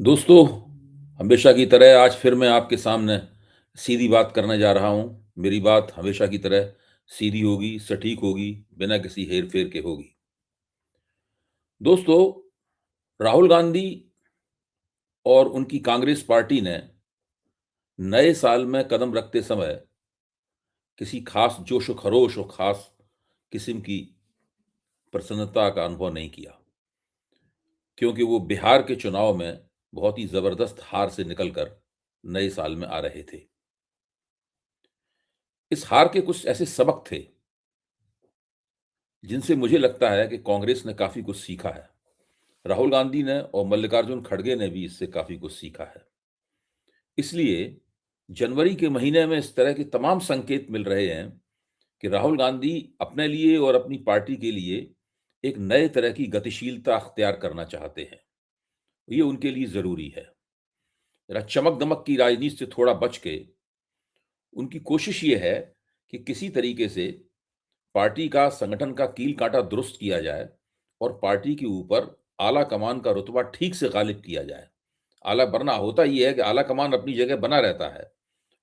दोस्तों, हमेशा की तरह आज फिर मैं आपके सामने सीधी बात करने जा रहा हूँ। मेरी बात हमेशा की तरह सीधी होगी, सटीक होगी, बिना किसी हेर-फेर के होगी। दोस्तों, राहुल गांधी और उनकी कांग्रेस पार्टी ने नए साल में कदम रखते समय किसी खास जोश-ओ-खरोश और खास किस्म की प्रसन्नता का अनुभव नहीं किया, क्योंकि वो बिहार के चुनाव में बहुत ही ज़बरदस्त हार से निकलकर नए साल में आ रहे थे। इस हार के कुछ ऐसे सबक थे जिनसे मुझे लगता है कि कांग्रेस ने काफ़ी कुछ सीखा है। राहुल गांधी ने और मल्लिकार्जुन खड़गे ने भी इससे काफ़ी कुछ सीखा है। इसलिए जनवरी के महीने में इस तरह के तमाम संकेत मिल रहे हैं कि राहुल गांधी अपने लिए और अपनी पार्टी के लिए एक नए तरह की गतिशीलता अख्तियार करना चाहते हैं। ये उनके लिए ज़रूरी है। ज़रा चमक-दमक की राजनीति से थोड़ा बच के उनकी कोशिश ये है कि किसी तरीके से पार्टी का संगठन का कील-काँटा दुरुस्त किया जाए और पार्टी के ऊपर आला कमान का रुतबा ठीक से गालिब किया जाए। आला वरना होता ये है कि आला कमान अपनी जगह बना रहता है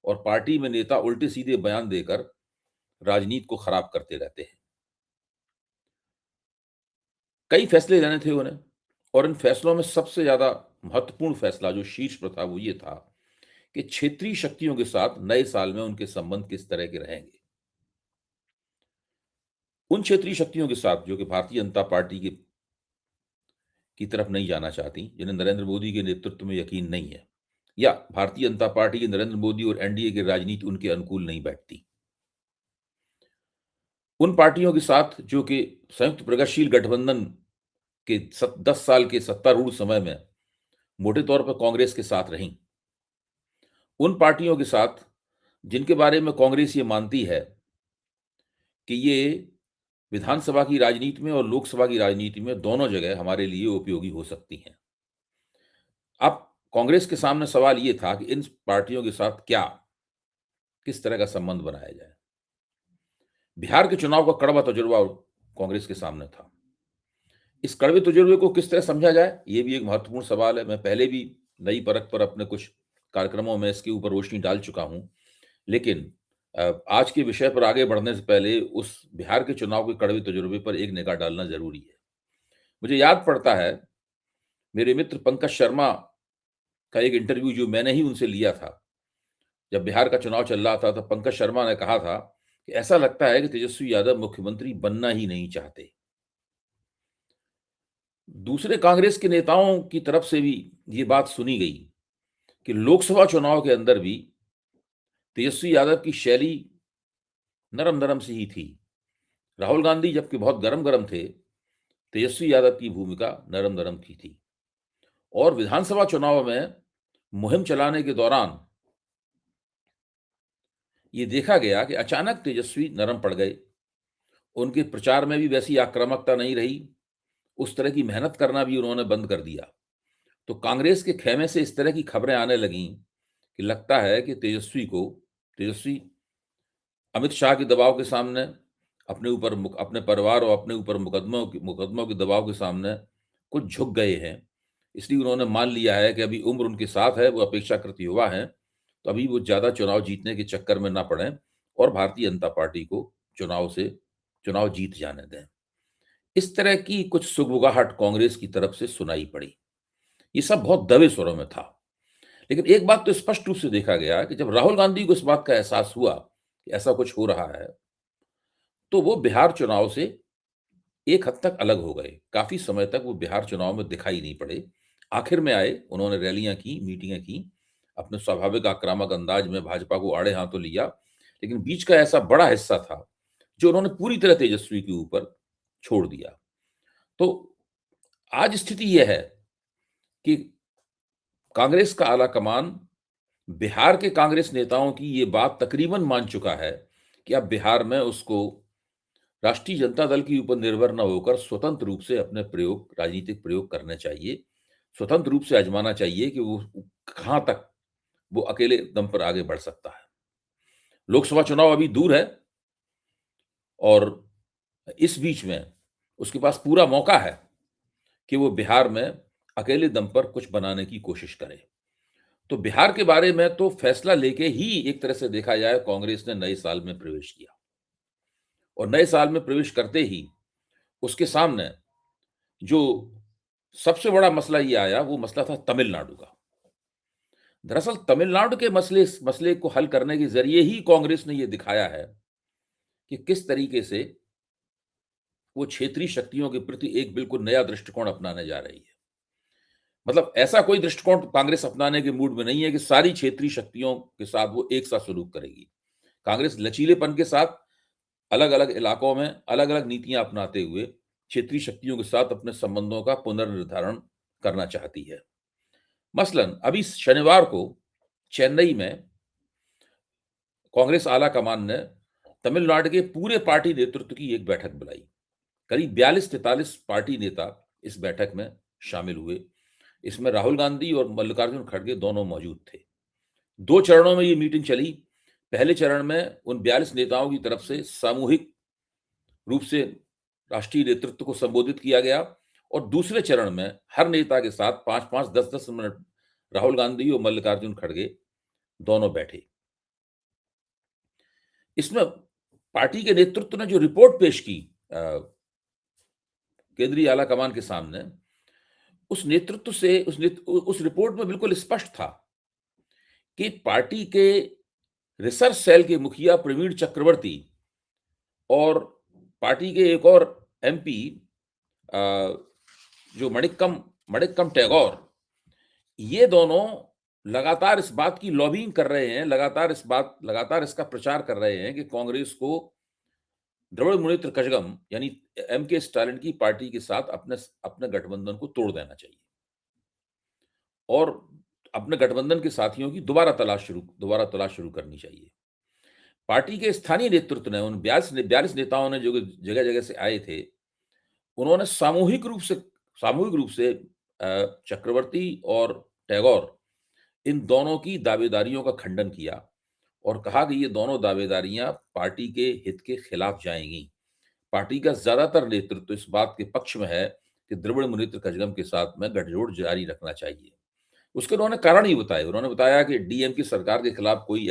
और पार्टी में नेता उल्टे-सीधे बयान देकर राजनीति को खराब करते रहते हैं। कई फैसले लेने थे उन्हें और इन फैसलों में सबसे ज़्यादा महत्वपूर्ण फैसला जो शीर्ष पर था, वो ये था कि क्षेत्रीय शक्तियों के साथ नए साल में उनके संबंध किस तरह के रहेंगे। उन क्षेत्रीय शक्तियों के साथ जो कि भारतीय जनता पार्टी की तरफ नहीं जाना चाहती, जिन्हें नरेंद्र मोदी के नेतृत्व में यकीन नहीं है, या भारतीय जनता पार्टी की नरेंद्र मोदी और एनडीए की राजनीति उनके अनुकूल नहीं बैठती। उन पार्टियों के साथ जो कि संयुक्त प्रगतिशील गठबंधन के 10 साल के सत्तारूढ़ समय में मोटे तौर पर कांग्रेस के साथ रहीं। उन पार्टियों के साथ जिनके बारे में कांग्रेस ये मानती है कि ये विधानसभा की राजनीति में और लोकसभा की राजनीति में दोनों जगह हमारे लिए उपयोगी हो सकती हैं। अब कांग्रेस के सामने सवाल ये था कि इन पार्टियों के साथ किस तरह का संबंध बनाया जाए। बिहार के चुनाव का कड़वा तजुर्बा कांग्रेस के सामने था। इस कड़वे तजुर्बे को किस तरह समझा जाए, ये भी एक महत्वपूर्ण सवाल है। मैं पहले भी नई परख पर अपने कुछ कार्यक्रमों में इसके ऊपर रोशनी डाल चुका हूँ। लेकिन आज के विषय पर आगे बढ़ने से पहले उस बिहार के चुनाव के कड़वे तजुर्बे पर एक निगाह डालना ज़रूरी है। मुझे याद पड़ता है, मेरे मित्र पंकज शर्मा का एक इंटरव्यू जो मैंने ही उनसे लिया था। जब बिहार का चुनाव चल रहा था, तो पंकज शर्मा ने कहा था कि ऐसा लगता है कि तेजस्वी यादव मुख्यमंत्री बनना ही नहीं चाहते। दूसरे कांग्रेस के नेताओं की तरफ से भी ये बात सुनी गई कि लोकसभा चुनाव के अंदर भी तेजस्वी यादव की शैली नरम-नरम सी ही थी। राहुल गांधी जबकि बहुत गरम-गरम थे, तेजस्वी यादव की भूमिका नरम-नरम की थी। और विधानसभा चुनाव में मुहिम चलाने के दौरान ये देखा गया कि अचानक तेजस्वी नरम पड़ गए। उनके प्रचार में भी वैसी आक्रामकता नहीं रही, उस तरह की मेहनत करना भी उन्होंने बंद कर दिया। तो कांग्रेस के खेमे से इस तरह की खबरें आने लगीं कि लगता है कि तेजस्वी अमित शाह के दबाव के सामने, अपने परिवार और अपने ऊपर मुकदमों के दबाव के सामने कुछ झुक गए हैं। इसलिए उन्होंने मान लिया है कि अभी उम्र उनके साथ है, वो अपेक्षाकृत युवा हैं, तो अभी वो ज़्यादा चुनाव जीतने के चक्कर में ना पड़ें और भारतीय जनता पार्टी को चुनाव जीत जाने दें। इस तरह की कुछ सुगबुगाहट कांग्रेस की तरफ से सुनाई पड़ी। ये सब बहुत दबे स्वरों में था। लेकिन एक बात तो स्पष्ट रूप से देखा गया कि जब राहुल गांधी को इस बात का एहसास हुआ कि ऐसा कुछ हो रहा है, तो वो बिहार चुनाव से एक हद तक अलग हो गए। काफ़ी समय तक वो बिहार चुनाव में दिखाई नहीं पड़े। आखिर में आए, उन्होंने रैलियाँ की, मीटिंगें की, अपने स्वाभाविक आक्रामक अंदाज में भाजपा को आड़े हाथों लिया। लेकिन बीच का ऐसा बड़ा हिस्सा था, जो उन्होंने पूरी तरह तेजस्वी के ऊपर छोड़ दिया। तो आज स्थिति ये है कि कांग्रेस का आलाकमान बिहार के कांग्रेस नेताओं की ये बात तकरीबन मान चुका है कि अब बिहार में उसको राष्ट्रीय जनता दल के ऊपर निर्भर न होकर स्वतंत्र रूप से अपने राजनीतिक प्रयोग करने चाहिए। स्वतंत्र रूप से आज़माना चाहिए कि वो कहाँ तक वो अकेले दम पर आगे बढ़ सकता है। लोकसभा चुनाव अभी दूर है और इस बीच में उसके पास पूरा मौका है कि वो बिहार में अकेले दम पर कुछ बनाने की कोशिश करे। तो बिहार के बारे में तो फैसला लेके ही एक तरह से देखा जाए कांग्रेस ने नए साल में प्रवेश किया, और नए साल में प्रवेश करते ही उसके सामने जो सबसे बड़ा मसला ये आया, वो मसला था तमिलनाडु का। दरअसल तमिलनाडु के मसले इस मसले को हल करने के ज़रिए ही कांग्रेस ने ये दिखाया है कि किस तरीके से वो क्षेत्रीय शक्तियों के प्रति एक बिल्कुल नया दृष्टिकोण अपनाने जा रही है। मतलब ऐसा कोई दृष्टिकोण कांग्रेस अपनाने के मूड में नहीं है कि सारी क्षेत्रीय शक्तियों के साथ वो एक साथ सलूक करेगी। कांग्रेस लचीलेपन के साथ अलग-अलग इलाकों में अलग-अलग नीतियां अपनाते हुए क्षेत्रीय शक्तियों के साथ अपने संबंधों का पुनर्निर्धारण करना चाहती है। मसलन अभी शनिवार को चेन्नई में कांग्रेस आला कमान ने तमिलनाडु के पूरे पार्टी नेतृत्व की एक बैठक बुलाई। करीब 42-43 पार्टी नेता इस बैठक में शामिल हुए। इसमें राहुल गांधी और मल्लिकार्जुन खड़गे दोनों मौजूद थे। 2 चरणों में ये मीटिंग चली। पहले चरण में उन 42 नेताओं की तरफ से सामूहिक रूप से राष्ट्रीय नेतृत्व को संबोधित किया गया, और दूसरे चरण में हर नेता के साथ 5-5, 10-10 मिनट राहुल गांधी और मल्लिकार्जुन खड़गे दोनों बैठे। इसमें पार्टी के नेतृत्व ने जो रिपोर्ट पेश की केंद्रीय आला कमान के सामने, उस नेतृत्व से उस रिपोर्ट में बिल्कुल स्पष्ट था कि पार्टी के रिसर्च सेल के मुखिया प्रवीण चक्रवर्ती और पार्टी के एक और एमपी जो मणिक्कम टैगोर, ये दोनों लगातार इस बात की लॉबिंग कर रहे हैं, लगातार इसका प्रचार कर रहे हैं कि कांग्रेस को द्रविड़ मुनेत्र कझगम यानी एमके स्टालिन की पार्टी के साथ अपने अपने गठबंधन को तोड़ देना चाहिए और अपने गठबंधन के साथियों की दोबारा तलाश शुरू करनी चाहिए। पार्टी के स्थानीय नेतृत्व ने, उन 42 नेताओं ने जो जगह-जगह से आए थे, उन्होंने सामूहिक रूप से चक्रवर्ती और टैगोर, इन दोनों की दावेदारियों का खंडन किया और कहा कि ये दोनों दावेदारियां पार्टी के हित के खिलाफ जाएंगी। पार्टी का ज्यादातर नेतृत्व इस बात के पक्ष में है कि द्रविड़ मुनेत्र कझगम के साथ में गठजोड़ जारी रखना चाहिए। उसके उन्होंने कारण ही बताए। उन्होंने बताया कि डीएम की सरकार के खिलाफ कोई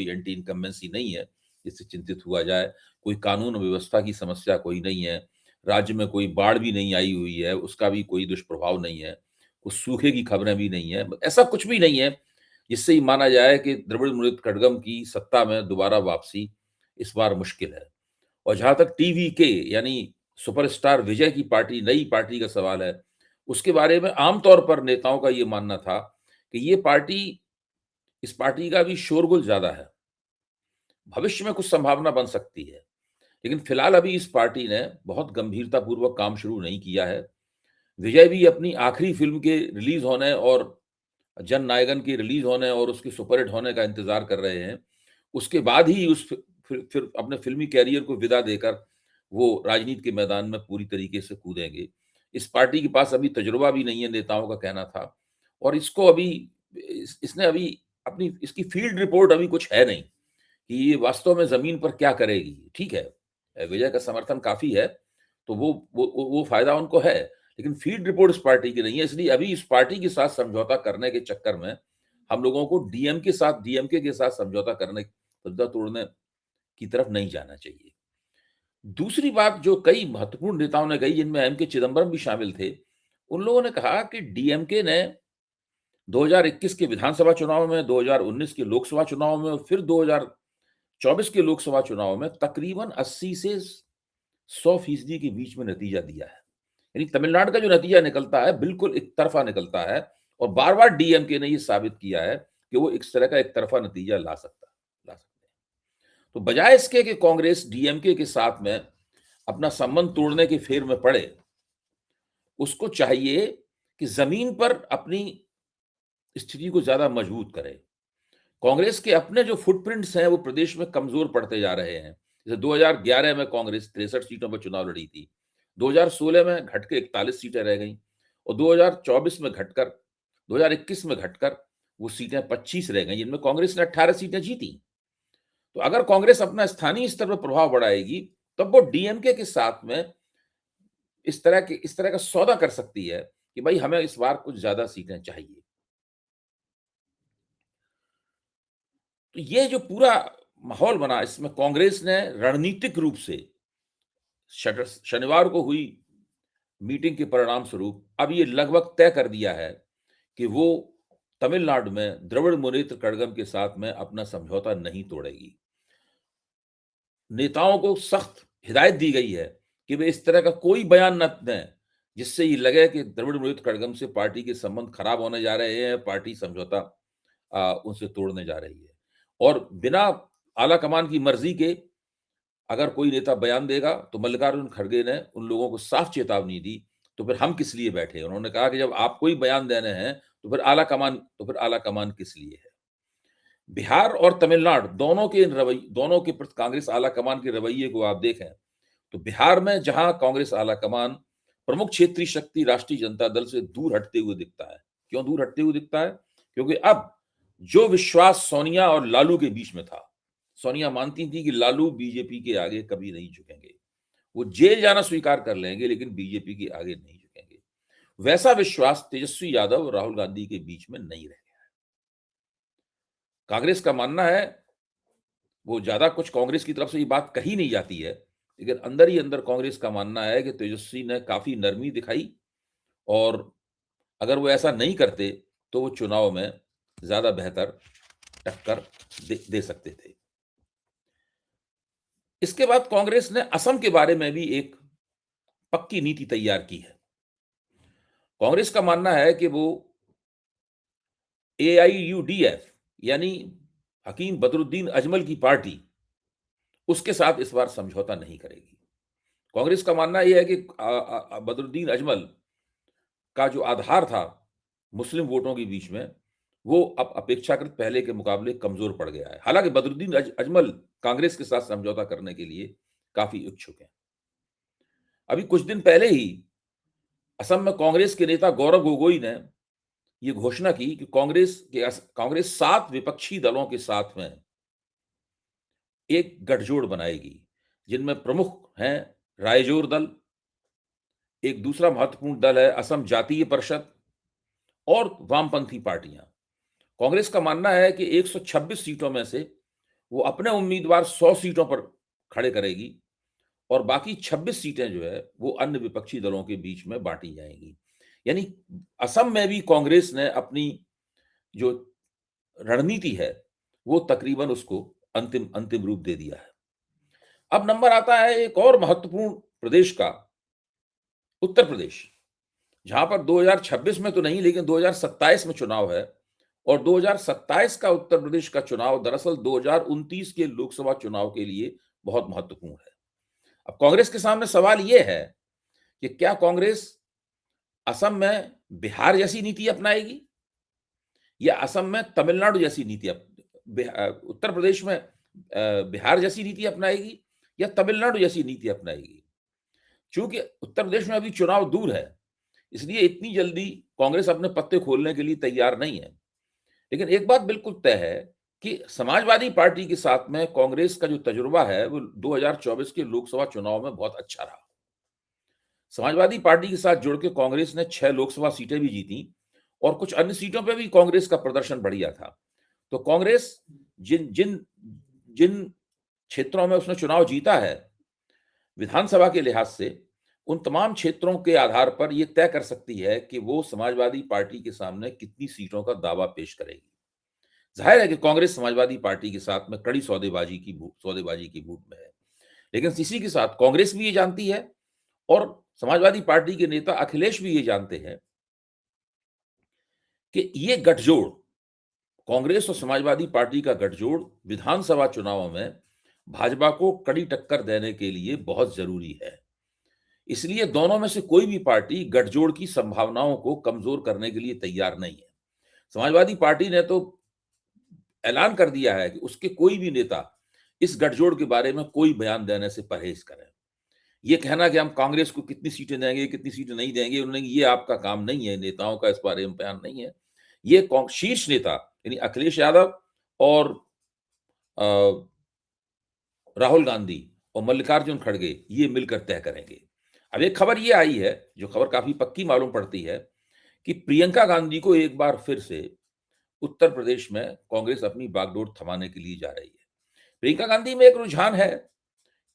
एंटी इनकम्बेंसी नहीं है जिससे चिंतित हुआ जाए, कोई कानून व्यवस्था की समस्या कोई नहीं है, राज्य में कोई बाढ़ भी नहीं आई हुई है, उसका भी कोई दुष्प्रभाव नहीं है, कुछ सूखे की खबरें भी नहीं है, ऐसा कुछ भी नहीं है जिससे ये माना जाए कि द्रविड़ मुनेत्र कड़गम की सत्ता में दोबारा वापसी इस बार मुश्किल है। और जहां तक टीवीके यानी सुपरस्टार विजय की पार्टी, नई पार्टी का सवाल है, उसके बारे में आमतौर पर नेताओं का ये मानना था कि इस पार्टी का भी शोरगुल ज्यादा है, भविष्य में कुछ संभावना बन सकती है, लेकिन फिलहाल अभी इस पार्टी ने बहुत गंभीरतापूर्वक काम शुरू नहीं किया है। विजय भी अपनी आखिरी फिल्म के रिलीज होने और जन नायकन के रिलीज होने और उसके सुपरहिट होने का इंतजार कर रहे हैं। उसके बाद ही फिर अपने फिल्मी कैरियर को विदा देकर वो राजनीति के मैदान में पूरी तरीके से कूदेंगे। इस पार्टी के पास अभी तजुर्बा भी नहीं है, नेताओं का कहना था, और इसको अभी इसने अभी अपनी इसकी फील्ड रिपोर्ट अभी कुछ है नहीं कि ये वास्तव में जमीन पर क्या करेगी। ठीक है, विजय का समर्थन काफी है, तो वो फायदा उनको है, लेकिन फील्ड रिपोर्ट इस पार्टी की नहीं है। इसलिए अभी इस पार्टी के साथ समझौता करने के चक्कर में हम लोगों को डीएमके के साथ समझौता तोड़ने की तरफ नहीं जाना चाहिए। दूसरी बात जो कई महत्वपूर्ण नेताओं ने कही, जिनमें एम के चिदंबरम भी शामिल थे, उन लोगों ने कहा कि डीएमके ने 2021 के विधानसभा चुनाव में, 2019 के लोकसभा चुनाव में और फिर 2024 के लोकसभा चुनाव में तकरीबन 80 से 100% के बीच में नतीजा दिया है। यानी तमिलनाडु का जो नतीजा निकलता है बिल्कुल एक तरफा निकलता है, और बार बार डीएमके ने ये साबित किया है कि वो इस तरह का एक तरफा नतीजा ला सकते हैं। तो बजाय इसके कि कांग्रेस डीएमके के साथ में अपना संबंध तोड़ने के फेर में पड़े, उसको चाहिए कि जमीन पर अपनी स्थिति को ज्यादा मजबूत करे। कांग्रेस के अपने जो फुटप्रिंट्स हैं वो प्रदेश में कमजोर पड़ते जा रहे हैं। जैसे 2011 में कांग्रेस 63 सीटों पर चुनाव लड़ी थी, 2016 में घटकर 41 सीटें रह गई, और 2021 में घटकर वो सीटें 25 रह गई, जिनमें कांग्रेस ने 18 सीटें जीती। तो अगर कांग्रेस अपना स्थानीय स्तर पर प्रभाव बढ़ाएगी, तब वो डीएमके के साथ में इस तरह का सौदा कर सकती है कि भाई हमें इस बार कुछ ज्यादा सीटें चाहिए। तो ये जो पूरा माहौल बना, इसमें कांग्रेस ने रणनीतिक रूप से शनिवार को हुई मीटिंग के परिणाम स्वरूप अब ये लगभग तय कर दिया है कि वो तमिलनाडु में द्रविड़ मुनेत्र कड़गम के साथ में अपना समझौता नहीं तोड़ेगी। नेताओं को सख्त हिदायत दी गई है कि वे इस तरह का कोई बयान न दें जिससे ये लगे कि द्रविड़ मुनेत्र कड़गम से पार्टी के संबंध खराब होने जा रहे हैं, पार्टी समझौता उनसे तोड़ने जा रही है। और बिना आला कमान की मर्जी के अगर कोई नेता बयान देगा तो मल्लिकार्जुन खड़गे ने उन लोगों को साफ चेतावनी दी, तो फिर हम किस लिए बैठे? उन्होंने कहा कि जब आपको ही बयान देने हैं तो फिर आला कमान किस लिए है? बिहार और तमिलनाडु दोनों के प्रति कांग्रेस आला कमान के रवैये को आप देखें तो बिहार में जहां कांग्रेस आला कमान प्रमुख क्षेत्रीय शक्ति राष्ट्रीय जनता दल से दूर हटते हुए दिखता है। क्यों दूर हटते हुए दिखता है? क्योंकि अब जो विश्वास सोनिया और लालू के बीच में था, सोनिया मानती थी कि लालू बीजेपी के आगे कभी नहीं झुकेंगे, वो जेल जाना स्वीकार कर लेंगे लेकिन बीजेपी के आगे नहीं झुकेंगे। वैसा विश्वास तेजस्वी यादव और राहुल गांधी के बीच में नहीं रह गया। कांग्रेस का मानना है, वो ज्यादा कुछ कांग्रेस की तरफ से ये बात कही नहीं जाती है, लेकिन अंदर ही अंदर कांग्रेस का मानना है कि तेजस्वी ने काफी नरमी दिखाई और अगर वो ऐसा नहीं करते तो वो चुनाव में ज्यादा बेहतर टक्कर दे सकते थे। इसके बाद कांग्रेस ने असम के बारे में भी एक पक्की नीति तैयार की है। कांग्रेस का मानना है कि वो AIUDF यानी हकीम बदरुद्दीन अजमल की पार्टी, उसके साथ इस बार समझौता नहीं करेगी। कांग्रेस का मानना यह है कि बदरुद्दीन अजमल का जो आधार था मुस्लिम वोटों के बीच में, वो अब अपेक्षाकृत पहले के मुकाबले कमजोर पड़ गया है। हालांकि बदरुद्दीन अजमल कांग्रेस के साथ समझौता करने के लिए काफी इच्छुक हैं। अभी कुछ दिन पहले ही असम में कांग्रेस के नेता गौरव गोगोई ने यह घोषणा की कि कांग्रेस 7 विपक्षी दलों के साथ में एक गठजोड़ बनाएगी, जिनमें प्रमुख हैं रायजोर दल, एक दूसरा महत्वपूर्ण दल है असम जातीय परिषद और वामपंथी पार्टियां। कांग्रेस का मानना है कि 126 सीटों में से वो अपने उम्मीदवार 100 सीटों पर खड़े करेगी और बाकी 26 सीटें जो है वो अन्य विपक्षी दलों के बीच में बांटी जाएंगी। यानी असम में भी कांग्रेस ने अपनी जो रणनीति है वो तकरीबन उसको अंतिम अंतिम रूप दे दिया है। अब नंबर आता है एक और महत्वपूर्ण प्रदेश का, उत्तर प्रदेश, जहां पर 2026 में तो नहीं लेकिन 2027 में चुनाव है और 2027 का उत्तर प्रदेश का चुनाव दरअसल 2029 के लोकसभा चुनाव के लिए बहुत महत्वपूर्ण है। अब कांग्रेस के सामने सवाल यह है कि क्या कांग्रेस असम में बिहार जैसी नीति अपनाएगी या असम में तमिलनाडु जैसी नीति उत्तर प्रदेश में बिहार जैसी नीति अपनाएगी या तमिलनाडु जैसी नीति अपनाएगी? चूंकि उत्तर प्रदेश में अभी चुनाव दूर है, इसलिए इतनी जल्दी कांग्रेस अपने पत्ते खोलने के लिए तैयार नहीं है। लेकिन एक बात बिल्कुल तय है कि समाजवादी पार्टी के साथ में कांग्रेस का जो तजुर्बा है वो 2024 के लोकसभा चुनाव में बहुत अच्छा रहा। समाजवादी पार्टी के साथ जुड़ के कांग्रेस ने 6 लोकसभा सीटें भी जीती और कुछ अन्य सीटों पर भी कांग्रेस का प्रदर्शन बढ़िया था। तो कांग्रेस जिन जिन जिन क्षेत्रों में उसने चुनाव जीता है विधानसभा के लिहाज से, उन तमाम क्षेत्रों के आधार पर यह तय कर सकती है कि वो समाजवादी पार्टी के सामने कितनी सीटों का दावा पेश करेगी। जाहिर है कि कांग्रेस समाजवादी पार्टी के साथ में कड़ी सौदेबाजी की मूड में है, लेकिन इसी के साथ कांग्रेस भी ये जानती है और समाजवादी पार्टी के नेता अखिलेश भी ये जानते हैं कि ये गठजोड़, कांग्रेस और समाजवादी पार्टी का गठजोड़ विधानसभा चुनावों में भाजपा को कड़ी टक्कर देने के लिए बहुत जरूरी है। इसलिए दोनों में से कोई भी पार्टी गठजोड़ की संभावनाओं को कमजोर करने के लिए तैयार नहीं है। समाजवादी पार्टी ने तो ऐलान कर दिया है कि उसके कोई भी नेता इस गठजोड़ के बारे में कोई बयान देने से परहेज करें। ये कहना कि हम कांग्रेस को कितनी सीटें देंगे, कितनी सीटें नहीं देंगे, उन्होंने ये आपका काम नहीं है, नेताओं का इस बारे में बयान नहीं है। ये शीर्ष नेता यानी अखिलेश यादव और राहुल गांधी और मल्लिकार्जुन खड़गे ये मिलकर तय करेंगे। अब एक खबर ये आई है, जो खबर काफी पक्की मालूम पड़ती है कि प्रियंका गांधी को एक बार फिर से उत्तर प्रदेश में कांग्रेस अपनी बागडोर थमाने के लिए जा रही है। प्रियंका गांधी में एक रुझान है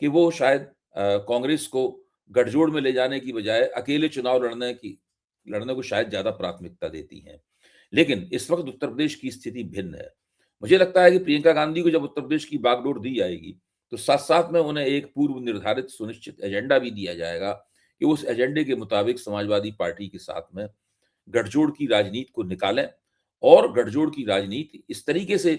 कि वो शायद कांग्रेस को गठजोड़ में ले जाने की बजाय अकेले चुनाव लड़ने को शायद ज़्यादा प्राथमिकता देती हैं। लेकिन इस वक़्त उत्तर प्रदेश की स्थिति भिन्न है। मुझे लगता है कि प्रियंका गांधी को जब उत्तर प्रदेश की बागडोर दी जाएगी, तो साथ-साथ में उन्हें एक पूर्व निर्धारित सुनिश्चित एजेंडा भी दिया जाएगा कि उस एजेंडे के मुताबिक समाजवादी पार्टी के साथ में गठजोड़ की राजनीति को निकालें और गठजोड़ की राजनीति इस तरीके से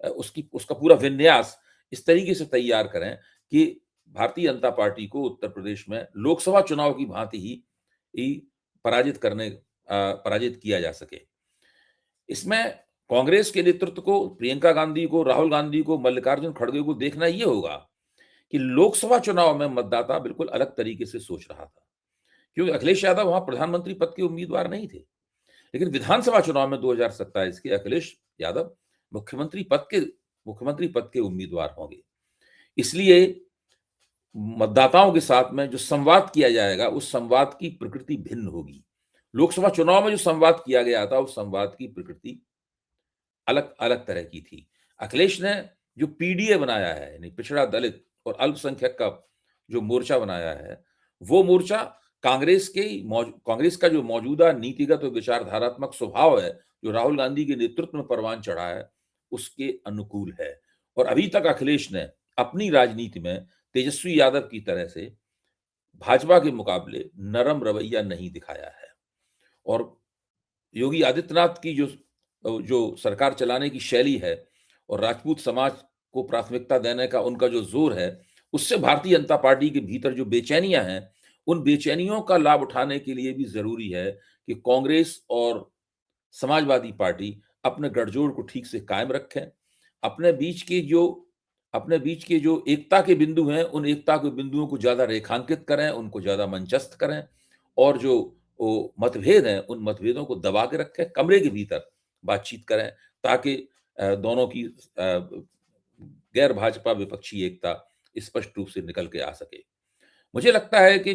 उसका पूरा विन्यास इस तरीके से तैयार करें कि भारतीय जनता पार्टी को उत्तर प्रदेश में लोकसभा चुनाव की भांति ही पराजित किया जा सके। इसमें कांग्रेस के नेतृत्व को, प्रियंका गांधी को, राहुल गांधी को, मल्लिकार्जुन खड़गे को देखना ये होगा कि लोकसभा चुनाव में मतदाता बिल्कुल अलग तरीके से सोच रहा था। क्योंकि अखिलेश यादव वहां प्रधानमंत्री पद के उम्मीदवार नहीं थे। लेकिन विधानसभा चुनाव में 2027 के अखिलेश यादव मुख्यमंत्री पद के उम्मीदवार होंगे। इसलिए मतदाताओं के साथ में जो संवाद किया जाएगा, उस संवाद की प्रकृति भिन्न होगी। लोकसभा चुनाव में जो संवाद किया गया था, उस संवाद की प्रकृति अलग अलग तरह की थी। अखिलेश ने जो पीडीए बनाया है, यानी पिछड़ा दलित और अल्पसंख्यक का जो मोर्चा बनाया है, वो मोर्चा कांग्रेस का जो मौजूदा नीतिगत और विचारधारात्मक स्वभाव है, जो राहुल गांधी के नेतृत्व में परवान चढ़ा है, उसके अनुकूल है। और अभी तक अखिलेश ने अपनी राजनीति में तेजस्वी यादव की तरह से भाजपा के मुकाबले नरम रवैया नहीं दिखाया है। और योगी आदित्यनाथ की जो जो सरकार चलाने की शैली है और राजपूत समाज को प्राथमिकता देने का उनका जो जोर है, उससे भारतीय जनता पार्टी के भीतर जो बेचैनियां हैं, उन बेचैनियों का लाभ उठाने के लिए भी जरूरी है कि कांग्रेस और समाजवादी पार्टी अपने गठजोड़ को ठीक से कायम रखें। अपने बीच के जो एकता के बिंदु हैं, उन एकता के बिंदुओं को ज्यादा रेखांकित करें, उनको ज्यादा मंचस्थ करें और जो मतभेद हैं, उन मतभेदों को दबा के रखें, कमरे के भीतर बातचीत करें ताकि दोनों की गैर भाजपा विपक्षी एकता स्पष्ट रूप से निकल के आ सके। मुझे लगता है कि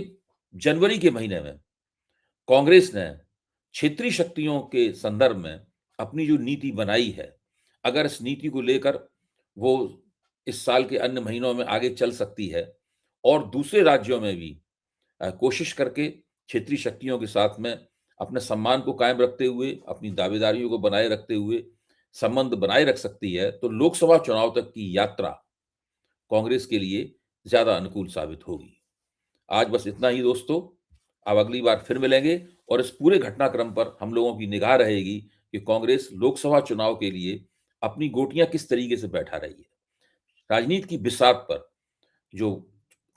जनवरी के महीने में कांग्रेस ने क्षेत्रीय शक्तियों के संदर्भ में अपनी जो नीति बनाई है, अगर इस नीति को लेकर वो इस साल के अन्य महीनों में आगे चल सकती है और दूसरे राज्यों में भी कोशिश करके क्षेत्रीय शक्तियों के साथ में अपने सम्मान को कायम रखते हुए, अपनी दावेदारियों को बनाए रखते हुए संबंध बनाए रख सकती है, तो लोकसभा चुनाव तक की यात्रा कांग्रेस के लिए ज्यादा अनुकूल साबित होगी। आज बस इतना ही दोस्तों। अब अगली बार फिर मिलेंगे और इस पूरे घटनाक्रम पर हम लोगों की निगाह रहेगी कि कांग्रेस लोकसभा चुनाव के लिए अपनी गोटियां किस तरीके से बैठा रही है। राजनीति की बिसात पर जो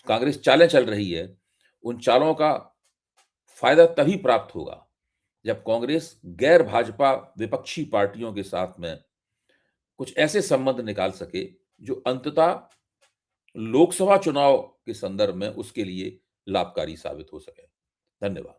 कांग्रेस चालें चल रही है, उन चालों का फायदा तभी प्राप्त होगा जब कांग्रेस गैर भाजपा विपक्षी पार्टियों के साथ में कुछ ऐसे संबंध निकाल सके जो अंततः लोकसभा चुनाव के संदर्भ में उसके लिए लाभकारी साबित हो सके। धन्यवाद।